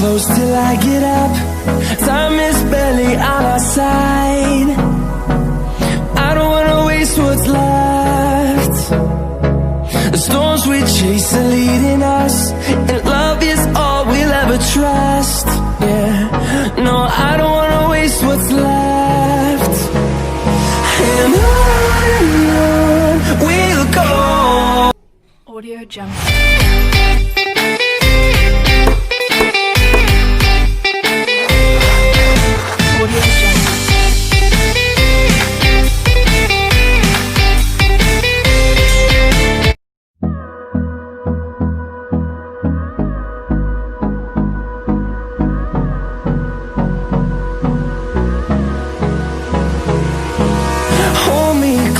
close till I get up. Time is barely on our side. I don't wanna waste what's left. The storms we chase are leading us, and love is all we'll ever trust. Yeah, no, I don't wanna waste what's left. And on we'll go. Audio Jungle.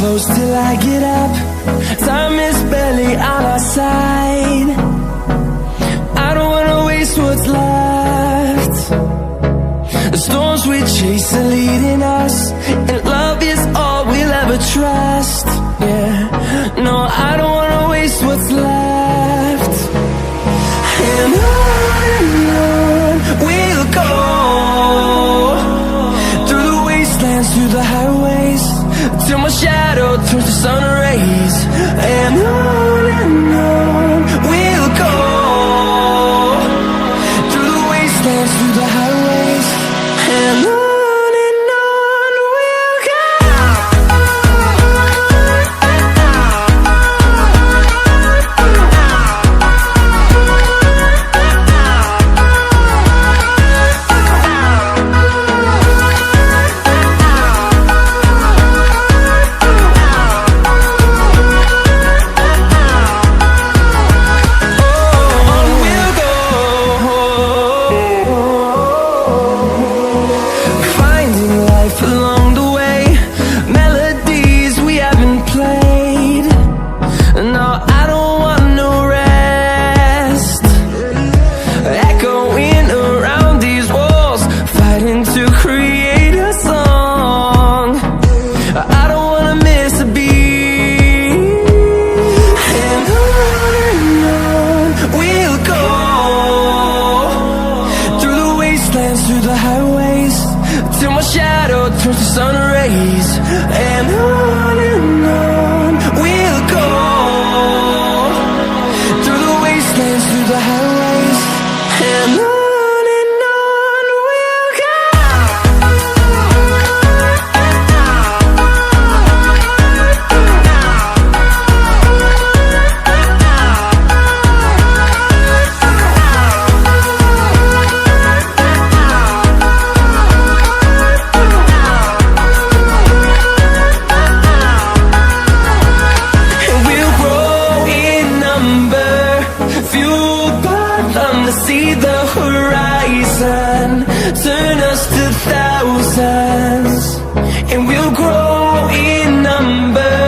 Close till I get up. Time is barely on our side. I don't wanna waste what's left. The storms we chase are leading us, and love is all we'll ever trust. Yeah, no, I don't wanna waste what's left. And on we'll go, through the wastelands, through the highways, till my shadow turns to sun rays. And on we'll go, through the wastelands, through the highways. And on we'll go. Through the highways, till my shadow turns to sun rays. And on we'll go, through the wastelands, through the highways. And on we'll go. See the horizon, turn us to thousands, and we'll grow in number,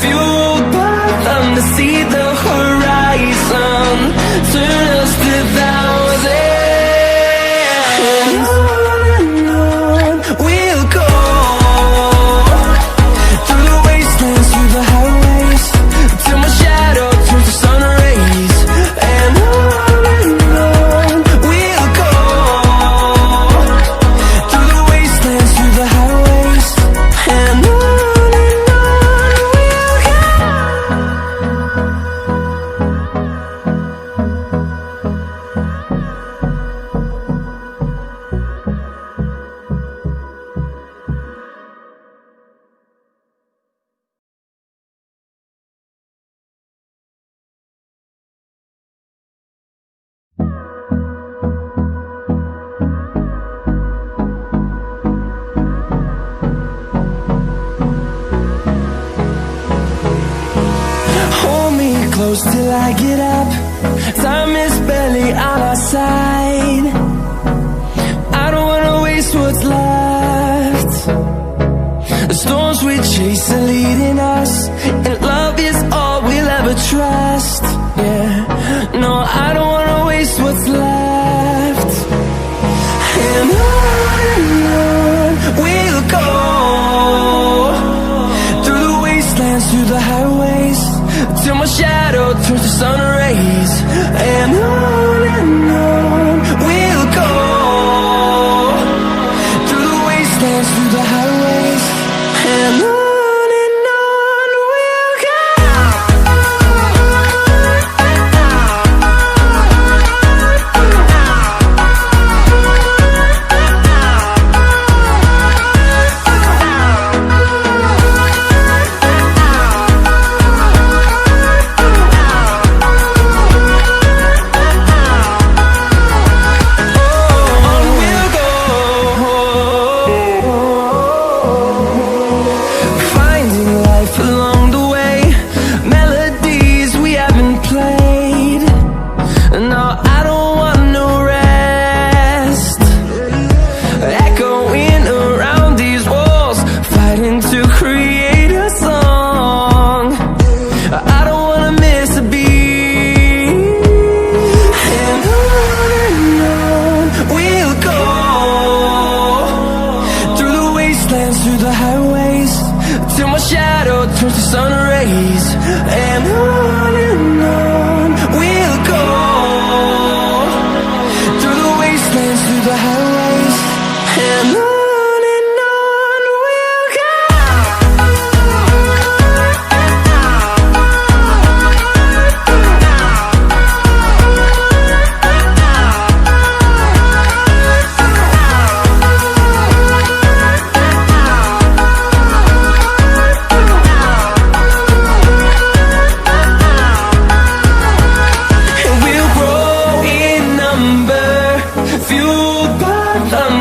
fueled by them to see the horizon, turn us to thousands. And on we'll go, through the wastelands, through the highways, till my shadow turns to sun rays. And close till I get up. Time is barely on our side. I don't wanna waste what's left. The storms we chase are leading us, and love is all we'll ever trust. Yeah, no, I don't wanna waste what's left. And on we'll go, through the wastelands, through the highways, till my shadow turns to sun rays. And on we'll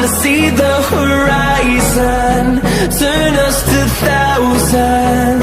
wanna see the horizon, turn us to thousands.